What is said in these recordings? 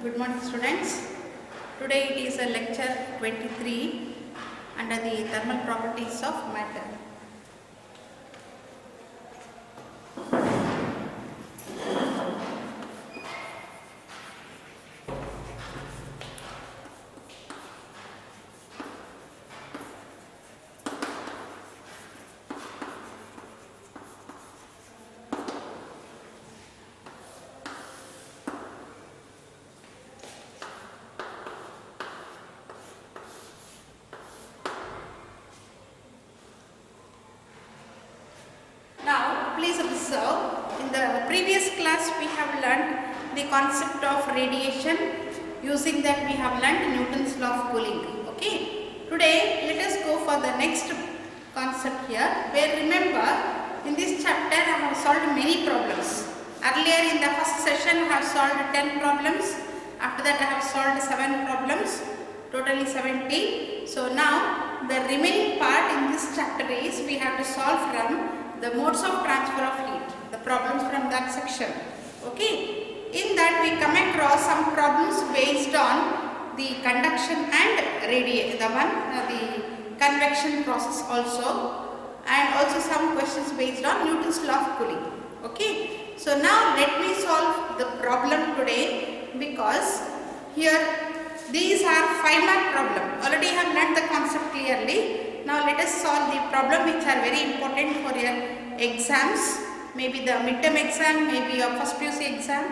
Good morning, students. Today it is a lecture 23 under the thermal properties of matter. Now, please observe, in the previous class we have learned the concept of radiation. Using that we have learned Newton's law of cooling. Okay. Today, let us go for the next concept here, where remember, in this chapter I have solved many problems. Earlier in the first session I have solved 10 problems. After that I have solved 7 problems, totally 17. So now the remaining part in this chapter is we have to solve from the modes of transfer of heat, the problems from that section. Okay. In that we come across some problems based on the conduction and radiation, the convection process also, and also some questions based on Newton's law of cooling. Okay. So now let me solve the problem today, because here these are 5-mark problem. Already I have learned the concept clearly. Now let us solve the problem which are very important for your exams, maybe the midterm exam, maybe your first PUC exam,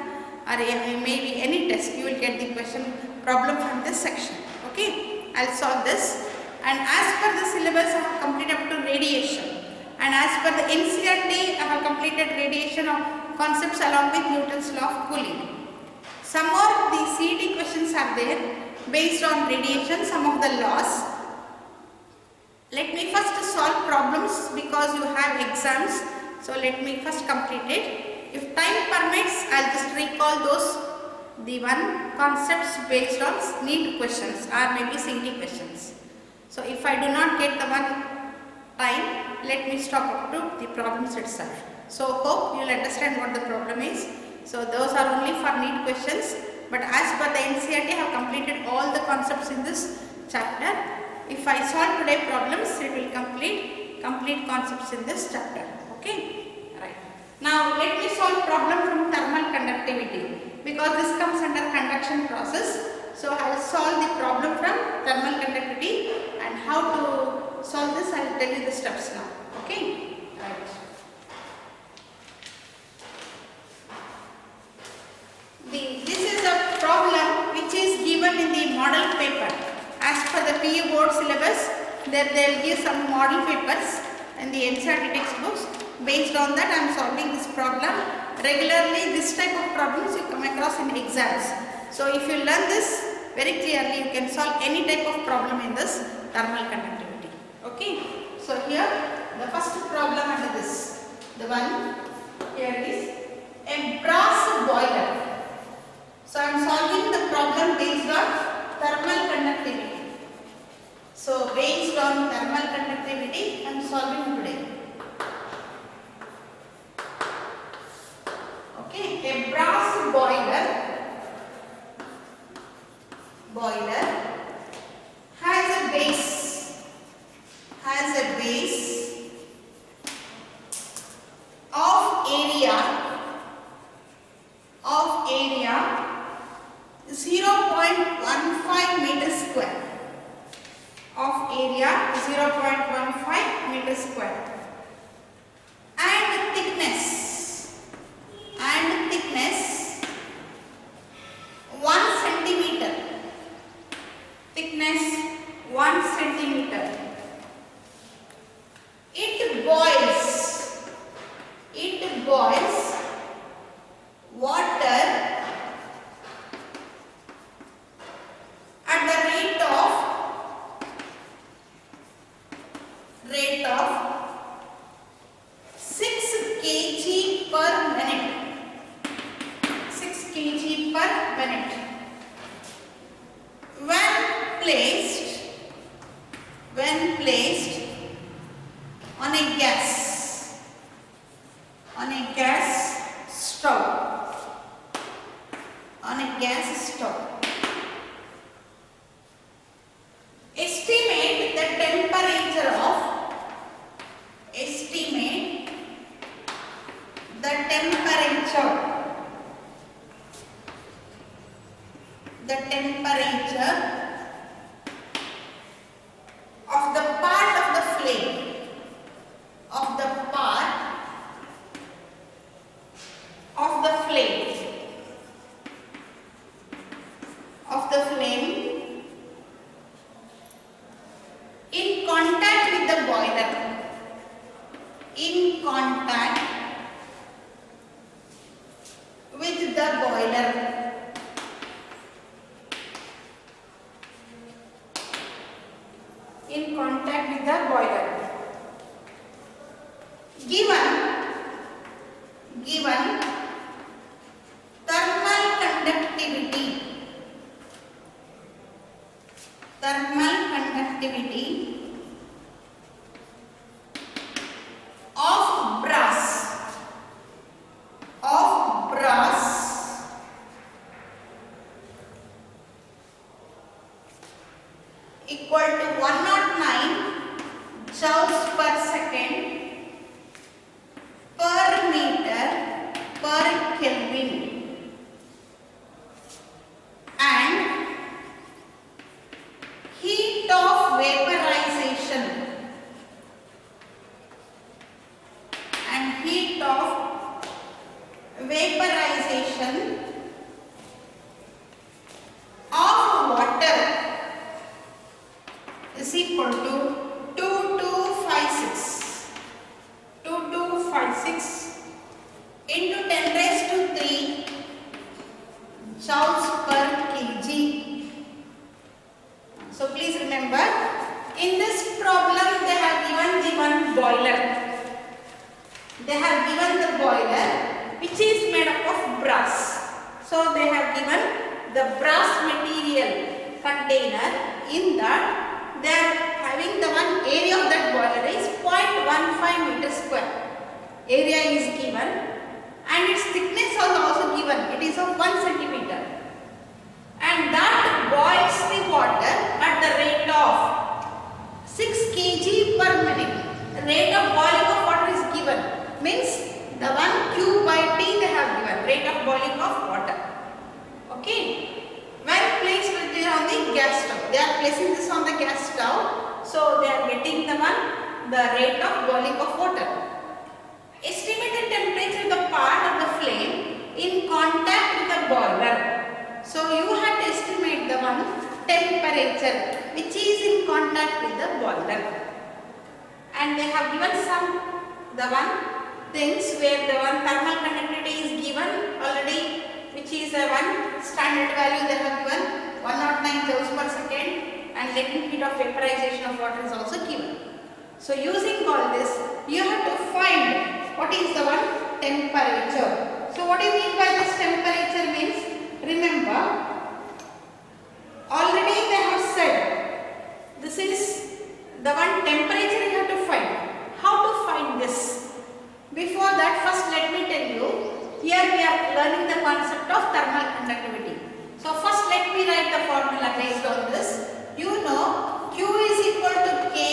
or maybe any test. You will get the question problem from this section. Okay, I'll solve this. And as per the syllabus I have completed up to radiation, and as per the NCERT I have completed radiation of concepts along with Newton's law of cooling. Some more the CET questions are there based on radiation, some of the laws. Let me first solve problems because you have exams. So let me first complete it. If time permits, I'll just recall the concepts based on NEET questions or maybe CET questions. So if I do not get the one time, let me stop up to the problems itself. So hope you will understand what the problem is. So those are only for NEET questions, but as per the NCERT I have completed all the concepts in this chapter. If I solve today problems, it will complete concepts in this chapter. Okay. Right. Now let me solve problem from thermal conductivity, because this comes under conduction process. So I will solve the problem from thermal conductivity, and how to solve this I will tell you the steps now. Okay. Right. This is a problem which is given in the model paper. As per the PU board syllabus, they will give some model papers in the NCERT textbooks. Based on that I am solving this problem. Regularly this type of problems you come across in exams. So if you learn this very clearly, you can solve any type of problem in this thermal conductivity. Okay. So here the first problem under this, the one here is a brass boiler. So I am solving the problem based on thermal conductivity. So based on thermal conductivity I am solving today. Okay, a brass boiler has a base of area 0.15 meters square, of area 0.15 meters square, and thickness 1 centimeter. Thickness 1 centimeter. It boils water at the rate of 6 kg per minute. 6 kg per minute. When placed on a gas stove, on a gas stove. Estimate the temperature of of the part of the flame in contact with the boiler. In contact with the boiler. In contact with the boiler. Given thermal conductivity of brass equal to 109 joules per second per meter per Kelvin, and heat of vaporization of water is equal to 2256 into 10 raised to 3 joules per kg. So please remember, in this problem they have given the one boiler. They have given the boiler which is made up of brass. So they have given the brass material container. In that they are having the one area of that boiler is 0.15 meter square. Area is given and its thickness is also given. It is of 1 centimeter. And that boils the water at the rate of 6 kg per minute. The rate of boiling of water is given. Means the 1 Q by T they have given. Rate of boiling of water. Okay. When placed on the gas stove. They are placing this on the gas stove. So they are getting the rate of boiling of water. Estimated temperature of the part of the flame in contact with the boiler. So you have to estimate the one temperature which is in contact with the boiler. And they have given the one things where the one thermal conductivity is given already, which is a one standard value they have given 109 joules per second, and latent heat of vaporization of water is also given. So using all this, you have to find what is the one temperature. So what do you mean by this temperature means? Remember, already they have said this is the one temperature you have to find. How to find this? Before that, first let me tell you, here we are learning the concept of thermal conductivity. So first let me write the formula based on this. You know Q is equal to Ka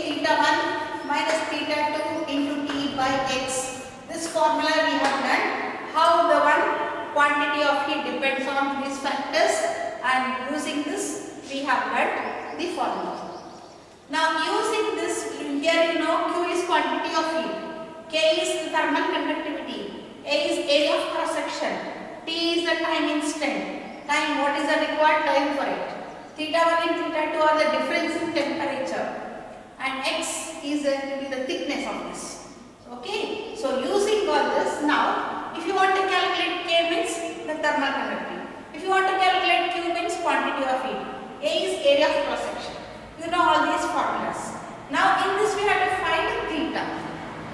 theta 1 minus theta 2 into T by X. This formula we have learned how the one quantity of heat depends on these factors, and using this we have learned the formula. Now using this, here you know Q is quantity of heat, K is the thermal conductivity, A is area of cross section, T is the time instant, time what is the required time for it, theta 1 and theta 2 are the difference in temperature, and X is the thickness of this. Okay, so using all this, now if you want to calculate K means the thermal conductivity, if you want to calculate Q means quantity of heat, A is area of cross section. You know all these formulas. Now in this we have to find theta.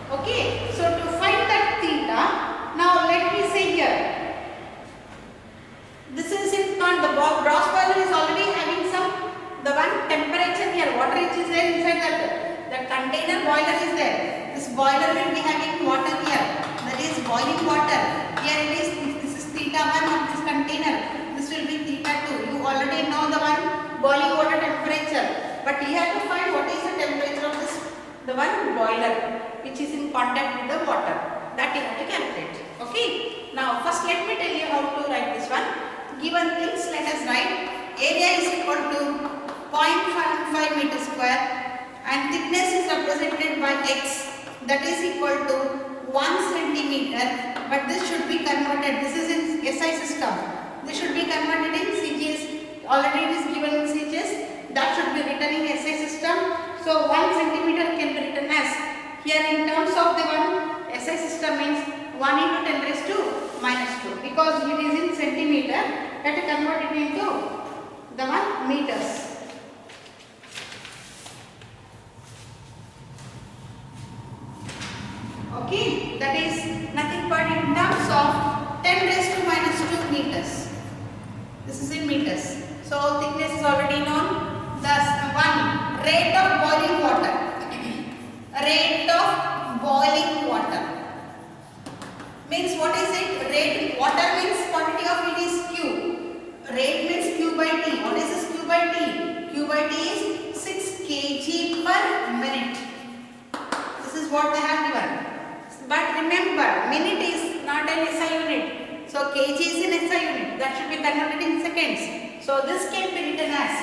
Okay, so to find that theta, now let me say here, this is in the brass boiler is already having the one temperature here, water which is there inside that, the container boiler is there. This boiler will be having water here, that is boiling water. Here it is, this is theta theta 1 of this container, this will be theta 2. You already know the one boiling water temperature, but you have to find what is the temperature of this, the one boiler which is in contact with the water. That you have to calculate. Okay. Now first let me tell you how to write this one. Given things, let us write. Area is equal to 0.5 meter square and thickness is represented by x, that is equal to 1 centimeter, but this should be converted. This is in SI system. This should be converted in CGS. Already it is given in CGS. That should be written in SI system. So 1 centimeter can be written as, here in terms of the one SI system means 1 into 10 raised to minus 2. Because it is in centimeter, that is converted into the one meters. Okay, that is nothing but in terms of 10 raised to minus 2 meters. This is in meters. So thickness is already known. Thus, one rate of boiling water. Rate of boiling water means what is it? Rate, water means quantity of it is Q. Rate means Q by T. What is this Q by T? Q by T is 6 kg per minute. This is what they have given. But remember, minute is not an SI unit. So kg is in SI unit. That should be converted in seconds. So this can be written as,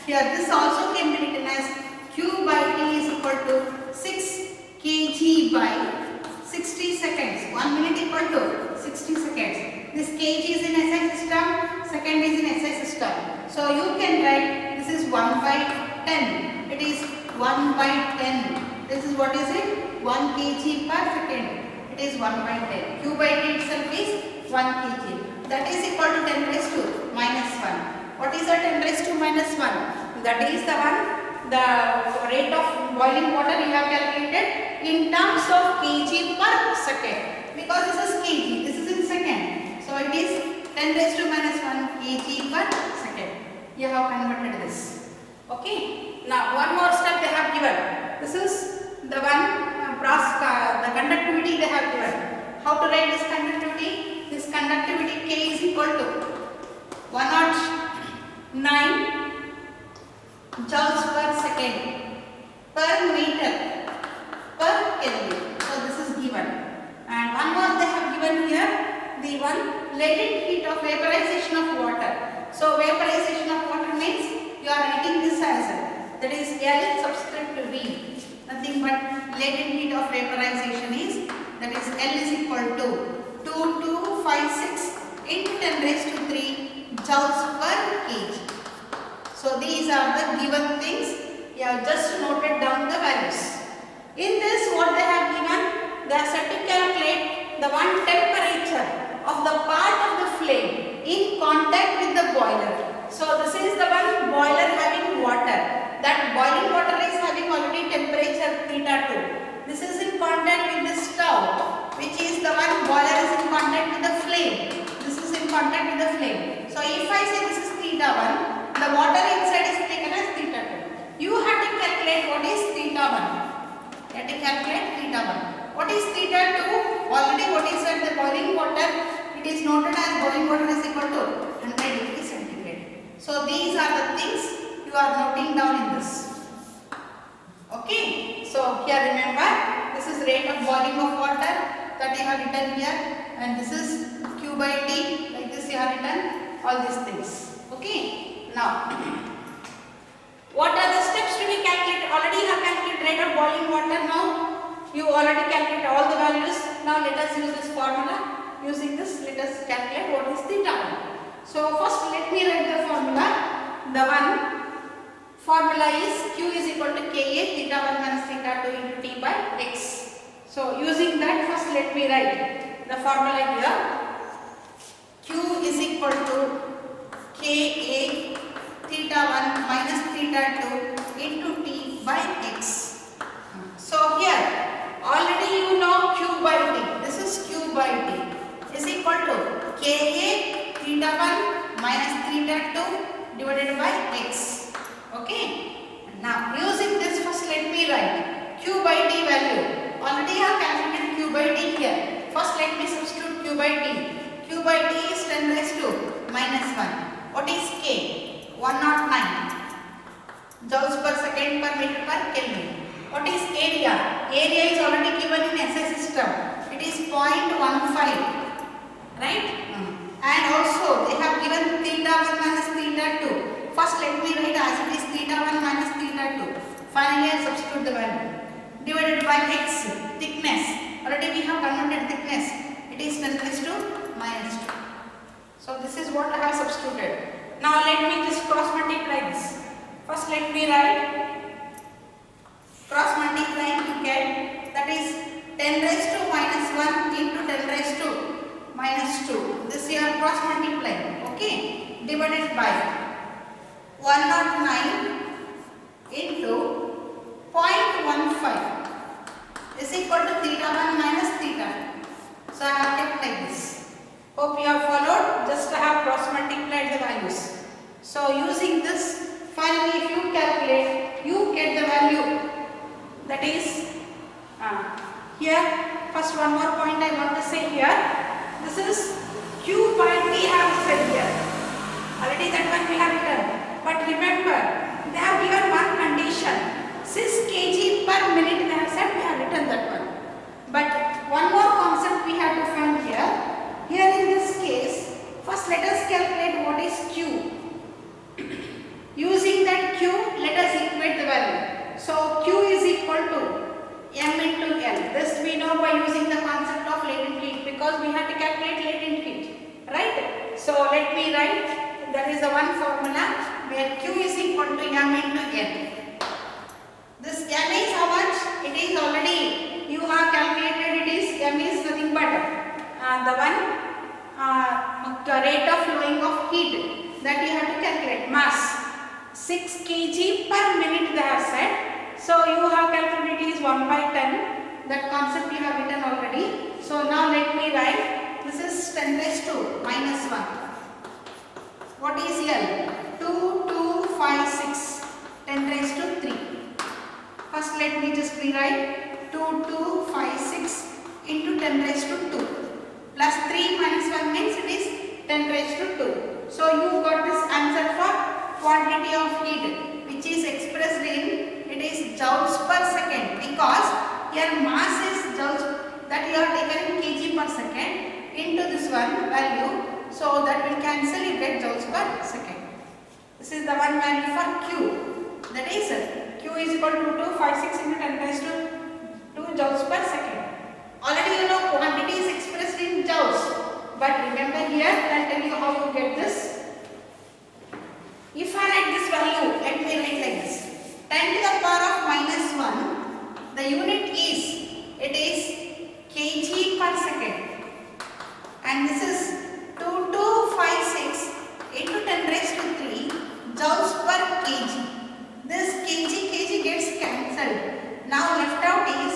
here this also can be written as Q by T is equal to 6 kg by 60 seconds. 1 minute equal to 60 seconds. This kg is in SI system, second is in SI system. So you can write, this is 1 by 10. It is 1 by 10. This is what is it? 1 kg per second. It is 1 by 10. Q by T itself is 1 kg. That is equal to 10 raised to minus 1. What is the 10 raised to minus 1? That is the one, the rate of boiling water you have calculated in terms of kg per second. Because this is kg, this is in second. So it is 10 raised to minus 1 kg per second. You have converted this. Okay. Now one more step they have given. This is the one the conductivity they have given. How to write this conductivity? This conductivity K is equal to 109 joules per second per meter per Kelvin. So this is given. And one more they have given here, the one latent heat of vaporization of water. So vaporization of water means you are writing this as that is L subscript to V. Nothing but latent heat of vaporization is, that is L is equal to 2256 into 10 raised to 3 joules per kg. So these are the given things. You have just noted down the values. In this what they have given, they have said to calculate the one temperature of the part of the flame in contact with the boiler. So this is the one boiler having water. That boiling water is having already temperature theta 2. This is in contact with the stove, which is the one boiler is in contact with the flame. This is in contact with the flame. So if I say this is theta 1, the water inside is taken as theta 2. You have to calculate what is theta 1. You have to calculate theta 1. What is theta 2? Already what is at the boiling water? It is noted as boiling water is equal to 100 degrees centigrade. So these are the things you are noting down in this. Okay. So here remember, this is rate of boiling of water that you have written here, and this is Q by T, like this you have written all these things. Okay. Now, what are the steps to be calculated? Already you have calculated rate of boiling water. Now you already calculated all the values. Now let us use this formula. Using this, let us calculate what is theta 1. So first let me write the formula. The one formula is Q is equal to Ka theta 1 minus theta 2 into T by x. So using that, first let me write the formula here. Q is equal to Ka theta 1 minus theta 2 into T by x. So here already you know Q by T. This is Q by T is equal to Ka theta 1 minus theta 2 divided by x. Okay. Now using this, first let me write Q by T value. Already I have calculated Q by T here. First let me substitute Q by T. Q by T is 10 raised to minus 1. What is K? 109 joules per second per meter per Kelvin. What is area? Area is already given in SI system. It is 0.15, right? And also they have given theta 1 minus theta 2. First let me write as it is theta 1 minus theta 2. Finally I substitute the value. Divided by x, thickness. Already we have converted thickness. It is 10 raised to minus 2. So this is what I have substituted. Now let me just cross multiply this. First let me write cross multiplying to get, that is 10 raised to minus 1 into 10 raised to minus 2. This you are cross multiplying. Okay. Divided by 109 into 0.15 is equal to theta 1 minus theta. So I have kept like this. Hope you have followed. Just I have cross multiplied the values. So using this, finally if you calculate, you get the value. That is here. First one more point I want to say here. This is Q by T I have said here. Already that one we have written. But remember, they have given one condition. 6 kg per minute they have said, we have written that one. But one more concept we have to find here. Here in this case, first let us calculate what is Q. Using that Q, let us equate the value. So Q is equal to M into L. This we know by using the concept of latent heat, because we have to calculate latent heat, right? So let me write, that is the one formula where Q is equal to M into L. This M is how much? It is already, you have calculated, it is, M is nothing but the rate of flowing of heat that you have to calculate. Mass 6 kg per minute they have said. So you have calculated it is 1 by 10. That concept you have written already. So now let me write, this is 10 raised to minus 1. What is L? 2, 2, 5, 6. 10 raised to 3. First let me just rewrite 2, 2, 5, 6 into 10 raised to 2. Plus 3 minus 1 means it is 10 raised to 2. So you got this answer for quantity of heat, which is expressed in, it is joules per second, because your mass is joules that you have taken in kg per second into this one value. So that will cancel, you get joules per second. This is the one value for Q. That is Q is equal to 2, 5, 6 into 10 raised to 2 joules per second. Already you know quantity is expressed in joules. But remember here, I will tell you how you get this. If I write this value, let me write like this. 10 to the power of minus 1, the unit is, it is kg per second. And this is 2256 into 10 raised to 3 joules per kg. This kg gets cancelled. Now left out is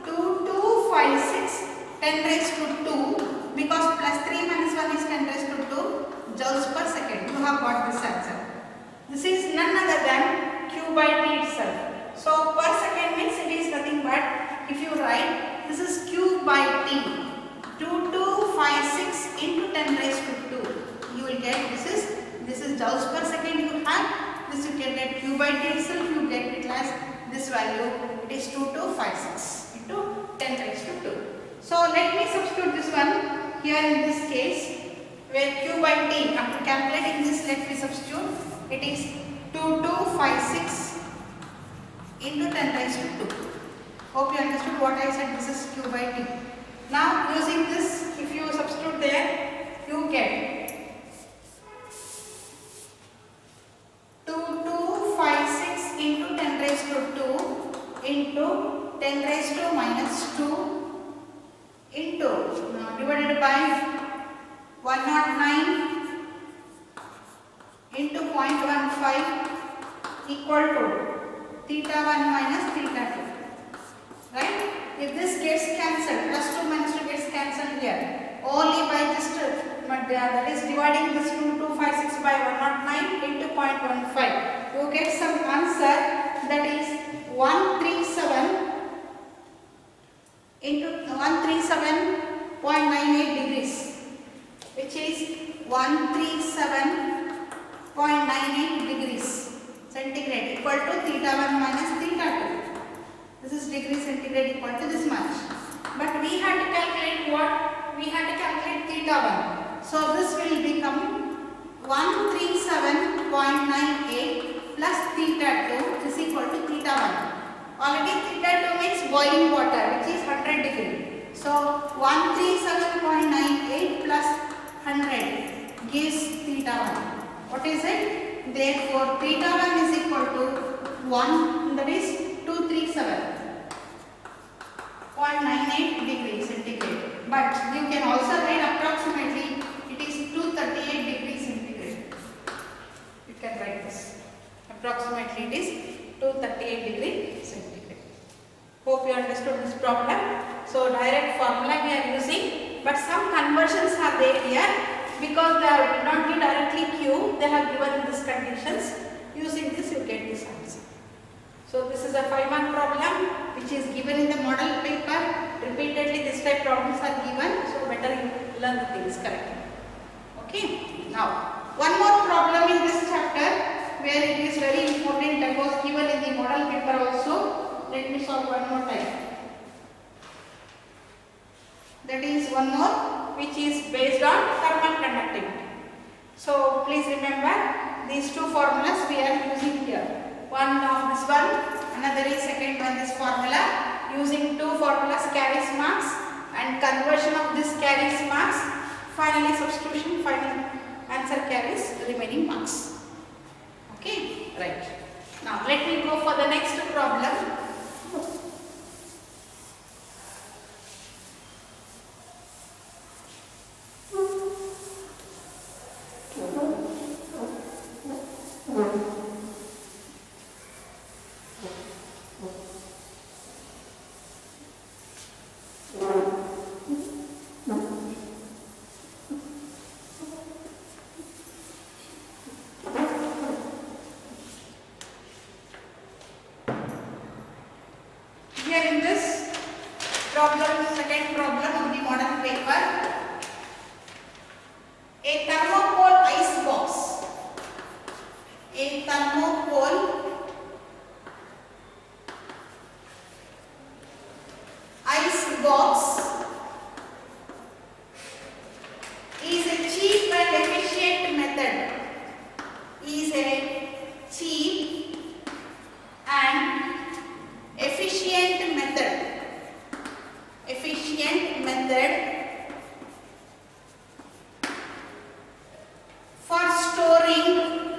2256 10 raised to 2, because plus 3 minus 1 is 10 raised to 2 joules per second. You have got this answer. This is none other than Q by T itself. So per second means it is nothing but, if you write, this is Q by T. 2256 into 10 raised to 2. You will get, this is joules per second you have. This you can get Q by T itself, you get it as this value. It is 2256 into 10 raised to 2. So let me substitute this one here in this case, where Q by T, after calculating this, let me substitute. It is 2256 into 10 raised to 2. Hope you understood what I said. This is Q by T. Now using this, if you substitute there, you get 2256 into 10 raised to 2 into 10 raised to minus 2 into divided by 109 into 0.15 equal to theta 1 minus theta 2. Right? If this gets cancelled, plus 2 minus 2 gets cancelled here. Only by just that is dividing this 2256 by 109 into 0.15. You get some answer, that is 137 into 137.98 degrees. equal to theta 1 minus theta 2. This is degree centigrade equal to this much. But we had to calculate what? We had to calculate theta 1. So this will become 137.98 plus theta 2 is equal to theta 1. Already theta 2 means boiling water, which is 100 degree. So 137.98 plus 100 gives theta 1. What is it? Therefore theta 1 is equal to 1, that is 237.98 degrees centigrade. But you can also write approximately it is 238 degrees centigrade. You can write this. Approximately it is 238 degrees centigrade. Hope you understood this problem. So direct formula we are using, but some conversions are there here because they are not be directly Q. They have given these conditions. Using this you get this answer. So this is a 5-mark problem which is given in the model paper. Repeatedly this type problems are given, so better you learn the things correctly. Okay. Now one more problem in this chapter where it is very important that was given in the model paper also. Let me solve one more time. That is one more which is based on thermal conductivity. So please remember these two formulas we are using here. One of this one, another is second one this formula. Using two formulas carries marks and conversion of this carries marks. Finally substitution, final answer carries remaining marks. Okay, right. Now let me go for the next problem. Here in this problem, second problem of the model paper, a thermocol ice box. A thermocol ice box is a cheap and efficient method. Is a cheap and efficient method for storing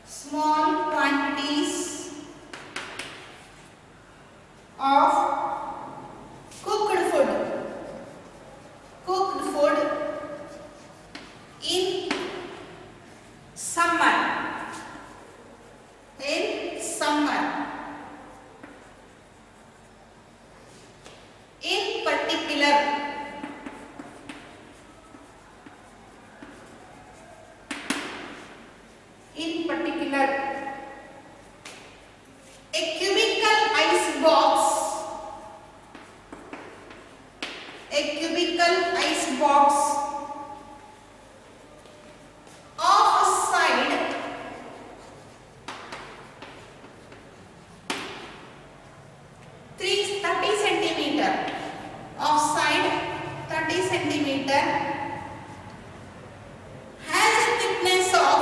small quantities of cooked food in summer. In particular, a cubical ice box of a side 30 centimeter, of side 30 centimeter, has a thickness of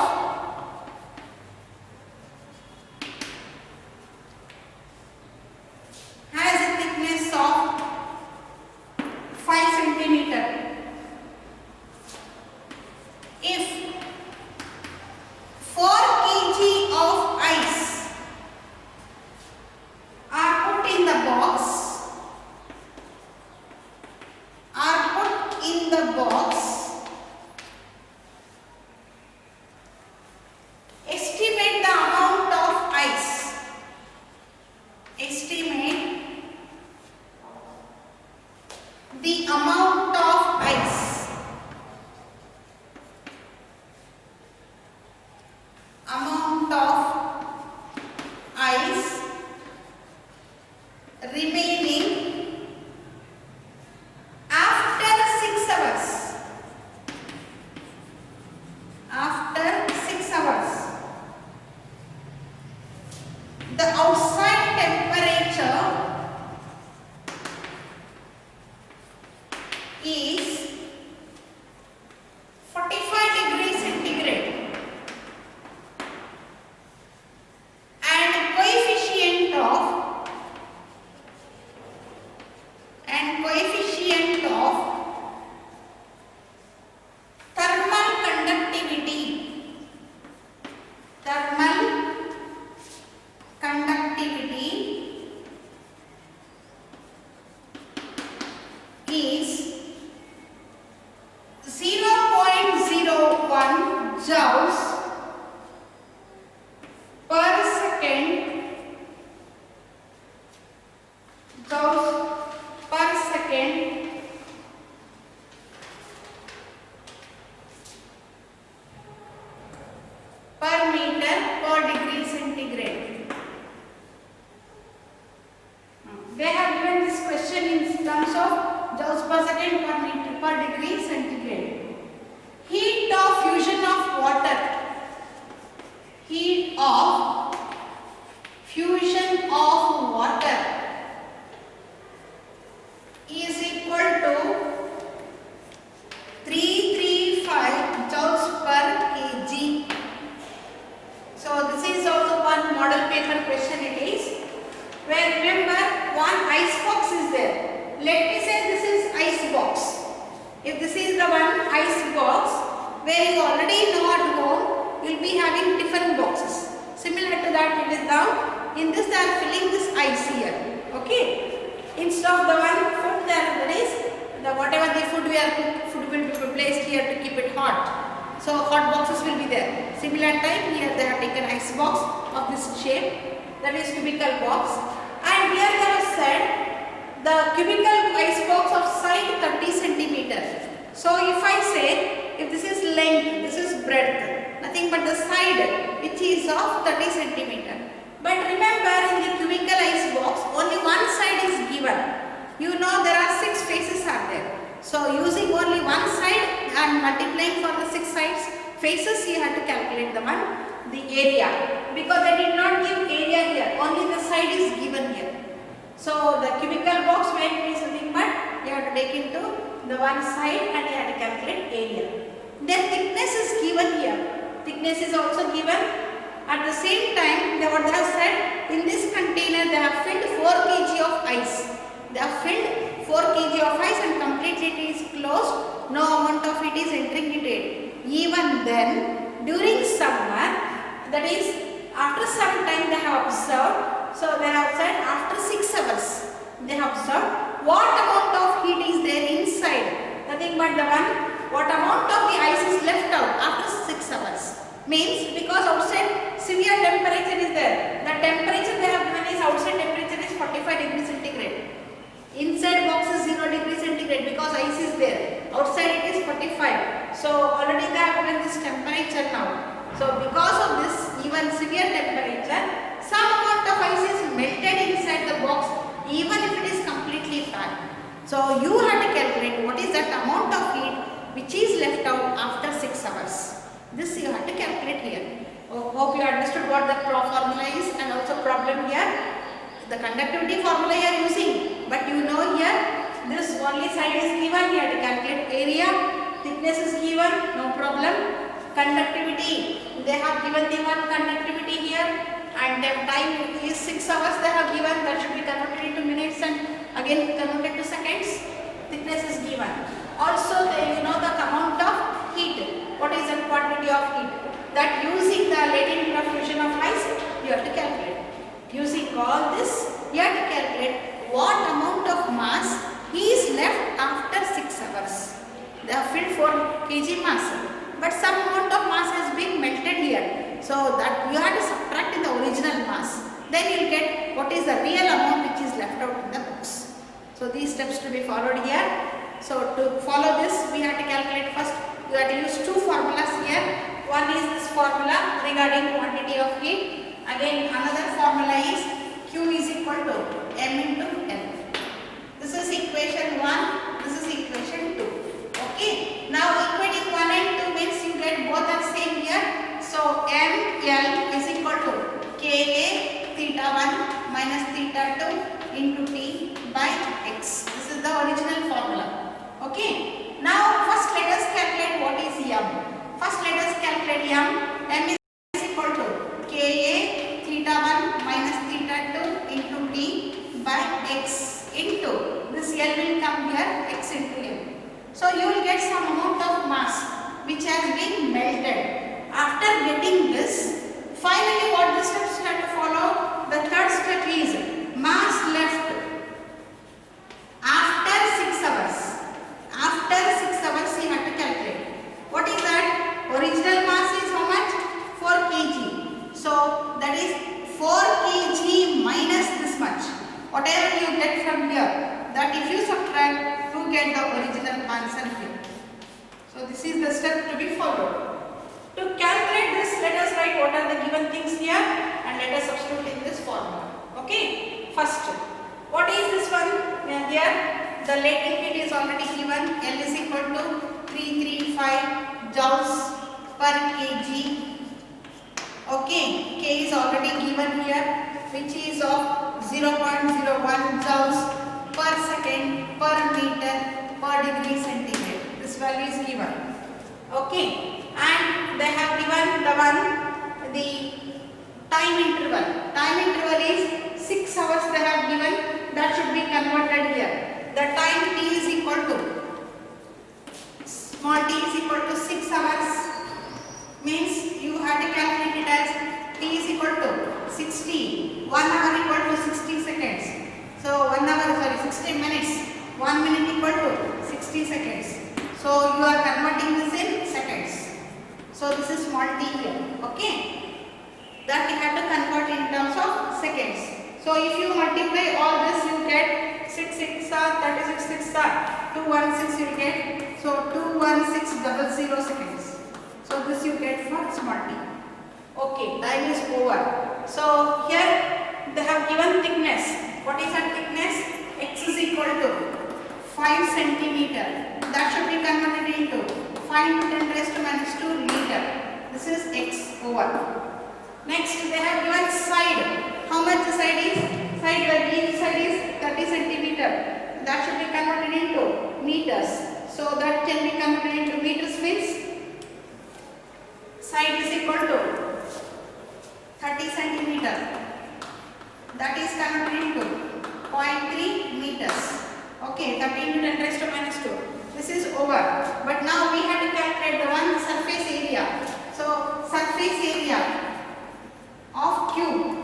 5 centimeter. If 4 kg of ice are put in the box, estimate the amount of ice. Estimate the amount of ice centigrade. They have given this question in terms of joules per second per degree centigrade. Heat of fusion of water. Heat of fusion of water is equal to 335 joules per kg. So this is also one model paper question it is, where remember one ice box is there. Let me say this is ice box. If this is the one ice box where you already know at home, you will be having different boxes. Similar to that it is now, in this they are filling this ice here. Okay. Instead of the one food there is, the whatever the food we are cooked, food will be placed here to keep it hot. So hot boxes will be there. Similar type here they have taken ice box of this shape, that is cubical box, and here they have said the cubical ice box of side 30 centimeter. So if I say, if this is length, this is breadth, nothing but the side which is of 30 centimeter. But remember in the cubical ice box only one side is given. You know there are 6 faces are there. So using only one side and multiplying for the 6 sides faces, you have to calculate the area, because they did not give area here, only the side is given here. So the cubical box where it is nothing but you have to take into the one side and you have to calculate area. Then thickness is given here. Thickness is also given. At the same time, what they have said, in this container they have filled 4 kg of ice. They have filled 4 kg of ice and completely it is closed. No amount of it is entering into it. Even then, during summer, that is after some time they have observed. So they have said after 6 hours they have observed what amount of heat is there inside. Nothing but the one, what amount of the ice is left out after 6 hours. Means because outside severe temperature is there. The temperature they have given is outside temperature is 45 degrees centigrade. Inside box is 0 degrees centigrade because ice is there. Outside it is 45. So already they have given this temperature now. So because of this even severe temperature, some amount of ice is melted inside the box even if it is completely fine. So you have to calculate what is that amount of heat which is left out after 6 hours. This you have to calculate here. Hope you understood what the formula is and also problem here. The conductivity formula you are using, but you know here this only side is given, you have to calculate area, thickness is given, no problem. Conductivity, they have given the one conductivity here, and time is 6 hours they have given, that should be converted into minutes and again converted to seconds. Thickness is given. Also you know the amount of heat. What is the quantity of heat? That using the latent fusion of ice, you have to calculate. Using all this, you have to calculate what amount of mass is left after 6 hours. They have filled 4 kg mass, but some amount of mass has been melted here. So that you have to subtract in the original mass. Then you will get what is the real amount which is left out in the box. So these steps to be followed here. So to follow this, we have to calculate first. You have to use 2 formulas here. One is this formula regarding quantity of heat. Again another formula is Q is equal to M into L. This is equation 1, this is equation 2. Okay. Now equating 1 and 2 means you get both are same here. So M, L is equal to Ka theta 1 minus theta 2 into T by X. This is the original formula. Okay. Now first let us calculate what is M. First let us calculate M. M is equal to Ka theta 1 minus theta 2 into T by X into this L will come here, X into L. So you will get some amount of mass which has been melted. After getting this, finally what the steps you have to follow? The third step is mass left after 6 hours. After 6 hours you have to calculate. What is that? Original mass is how much? 4 kg. So that is 4 kg minus this much. Whatever you get from here, that if you subtract, you get the original answer here. So this is the step to be followed. To calculate this, let us write what are the given things here and let Okay, first, what is this one? Here, the latent heat is already given. L is equal to 335 joules per kg. Okay, K is already given here, which is of 0.01 joules per second per meter per degree centigrade. This value is given. Okay, and they have given the time interval. Time interval is 6 hours they have given. That should be converted here. The time t is equal to small t is equal to 6 hours. Means you have to calculate it as t is equal to 60. 1 hour equal to 60 seconds. So 60 minutes. 1 minute equal to 60 seconds. So you are converting this in seconds. So this is small t here. Okay. That you have to convert in terms of seconds. So if you multiply all this, you get 6 6 are 36 6 are 216 you get. So 21600 seconds. So this you get for small t. Okay, time is over. So here they have given thickness. What is that thickness? X is equal to 5 centimeter. That should be converted into 5 to 10 raised to minus 2 meter. This is x over. Next they have given side. How much the side is? Each side is 30 centimeter. That should be converted into meters. So that can be converted into meters means side is equal to 30 centimeter. That is converted into 0.3 meters. Okay, 30 into 10 raised to minus 2. This is over. But now we have to calculate the one surface area. So surface area of cube.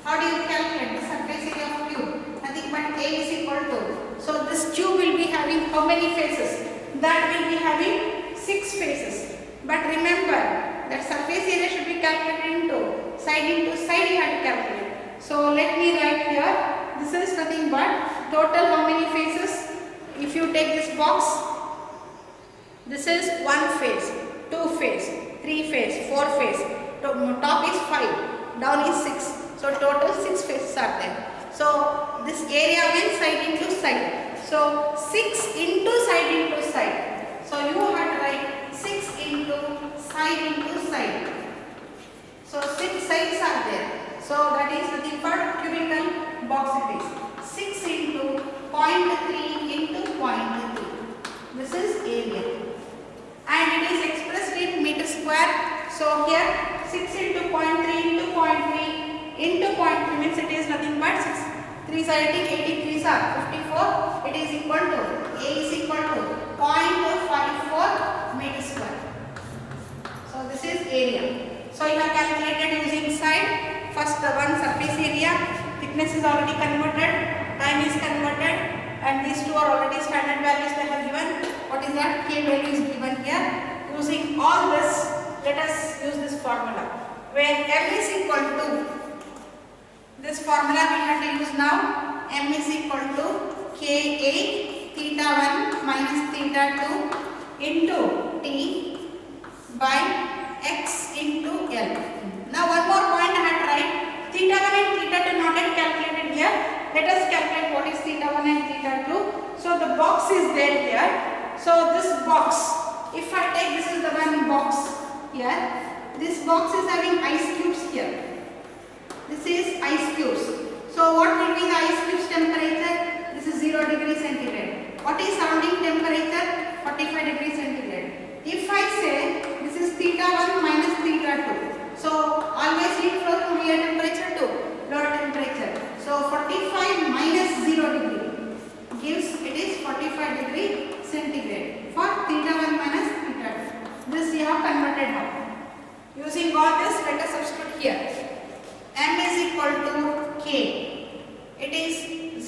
How do you calculate the surface area of cube? Nothing but A is equal to. So this cube will be having how many faces? That will be having 6 faces. But remember that surface area should be calculated into side you have to calculate. So let me write here. This is nothing but total how many faces? If you take this box, this is 1 face, 2 face, 3 face, 4 face. Top is 5, down is 6. So total 6 faces are there. So this area means side into side. So 6 into side. So you have to write 6 into side. So 6 sides are there. So that is nothing but cubical box it is. 6 into 0.3 into 0.3. This is area. And it is expressed in meter square. So here 6 into 0.3 into 0.3 into 0.3 means it is nothing but 6. 3 are 83 are 54. It is equal to A is equal to 0.54 meter square. So this is area. So you have calculated using side. First the one surface area, thickness is already converted, time is converted, and these two are already standard values they have given. What is that? K value is given here. Using all this, let us use this formula where M is equal to, this formula we have to use now. M is equal to Ka theta 1 minus theta 2 into T by X into L. Now one more point I had to write. Theta 1 and theta 2 not yet calculated here. Let us calculate what is theta 1 and theta 2. So the box is there here. So this box, if I take, this is the one box here. This box is having ice cubes here. This is ice cubes. So what will be the ice cubes temperature? This is 0 degree centigrade. What is surrounding temperature? 45 degree centigrade. If I say this is theta 1 minus theta 2. So always heat flow to higher temperature to lower temperature. So 45 minus 0 degree gives, it is 45 degree centigrade for theta 1 minus theta 2. This you have converted now. Using all this, let us substitute here. M is equal to K. It is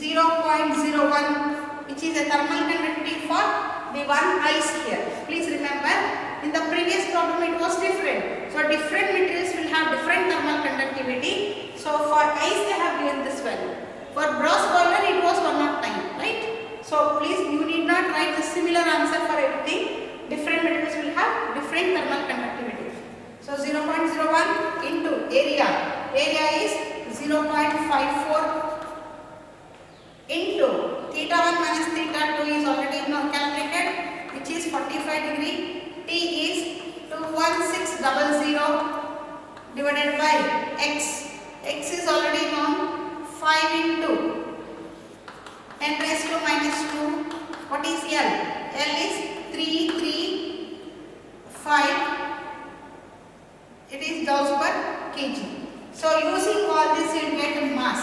0.01, which is a thermal conductivity for the one ice here. Please remember, in the previous problem it was different. So different materials will have different thermal conductivity. So for ice they have given this value. For brass boiler it was 109, right? So please, you need not write the similar answer for everything. Different materials will have different thermal conductivity. So 0.01 0.01 into area. Area is 0.54 into theta 1 minus theta 2 is already now calculated, which is 45 degree. T is 21600 divided by x. X is already known, 5 into 10 raised to minus 2. What is L? L is 335. It is joules per kg. So using all this you will get mass.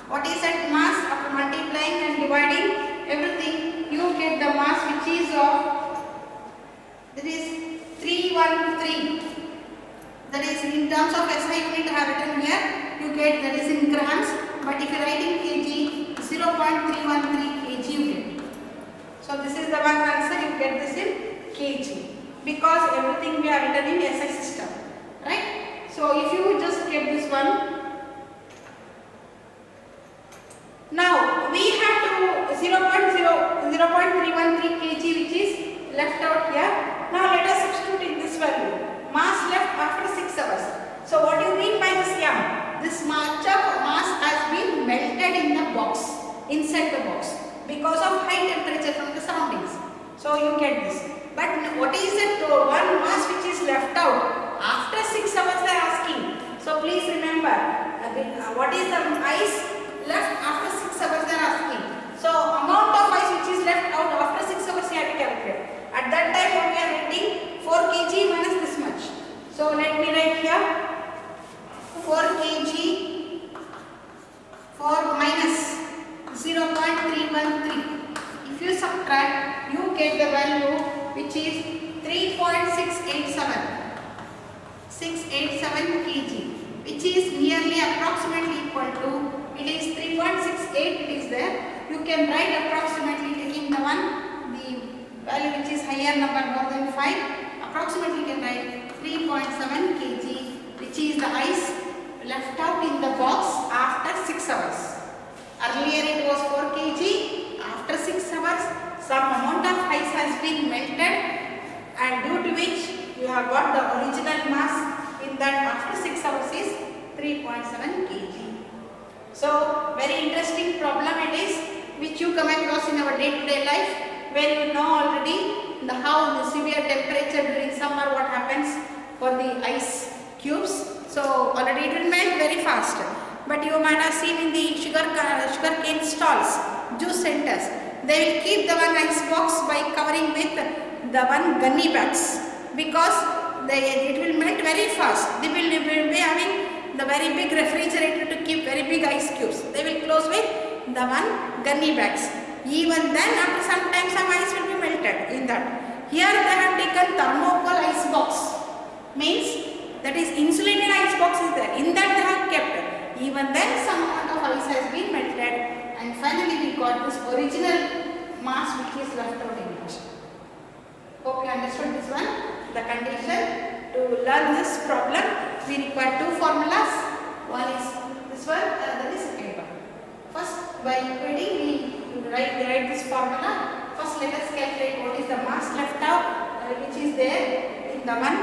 What is that mass? After multiplying and dividing everything, you get the mass which is of, that is 313. That is in terms of SI unit I have written here, you get that is in grams, but if you write in kg, 0.313 kg you get. So this is the one answer, you get this in kg, because everything we have written in SI system, right? So if you just get this one, now we have to 0.313 kg which is left out here. Now let us substitute in this value. Mass left after 6 hours. So what do you mean by this M? This much of mass has been melted in the box, inside the box, because of high temperature from the surroundings. So you get this. But what is the one mass which is left out? After 6 hours they are asking. So please remember, what is the ice left after 6 hours they are asking. So amount of ice which is left out after 6 hours you have to calculate. At that time what we are writing, 4 kg minus this much. So let me write here 4 kg for minus 0.313. If you subtract, you get the value which is 3.687 kg, which is nearly approximately equal to, it is 3.68 it is there. You can write approximately taking the value which is higher number more than 5, approximately you can write 3.7 kg, which is the ice left out in the box after 6 hours. Earlier it was 4 kg, after 6 hours some amount of ice has been melted, and due to which you have got the original mass in that after 6 hours is 3.7 kg. So very interesting problem it is, which you come across in our day-to-day life, where you know already how the severe temperature during summer what happens for the ice cubes. So already it will melt very fast. But you might have seen in the sugar cane stalls, juice centers, they will keep the one ice box by covering with the one gunny bags, because it will melt very fast. They will be having the very big refrigerator to keep very big ice cubes. They will close with the one gunny bags. Even then after some time some ice will be melted in that. Here they have taken thermocol ice box, means that is insulated ice box is there. In that they have kept. Even then some amount of ice has been melted, and finally we got this original mass which is left out in it. Hope you understood this one. The condition to learn this problem, we require two formulas. One is this one, another is second one. First, by equating we write this formula. First let us calculate what is the mass left out which is there in the one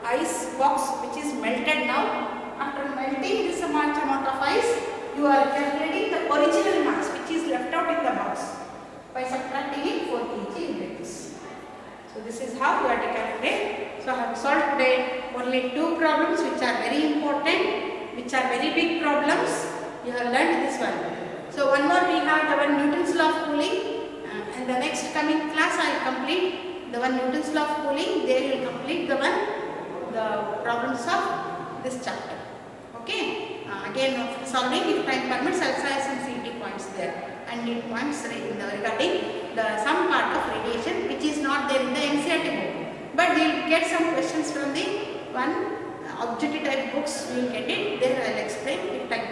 ice box which is melted now. After melting this much amount of ice, you are calculating the original mass which is left out in the box. By subtracting it, 4 kg you get this. So this is how you have to calculate. So I have solved today only two problems which are very important, which are very big problems. You have learned this one. So one more we have the one Newton's law of cooling, and the next coming class I will complete the one Newton's law of cooling. There you will complete the problems of this chapter. Okay. Again after solving, if time permits, I will say some CT points there and need points regarding some part of radiation which is not there in the NCERT book. But we will get some questions from the one objective type books. We will get it there. I will explain if time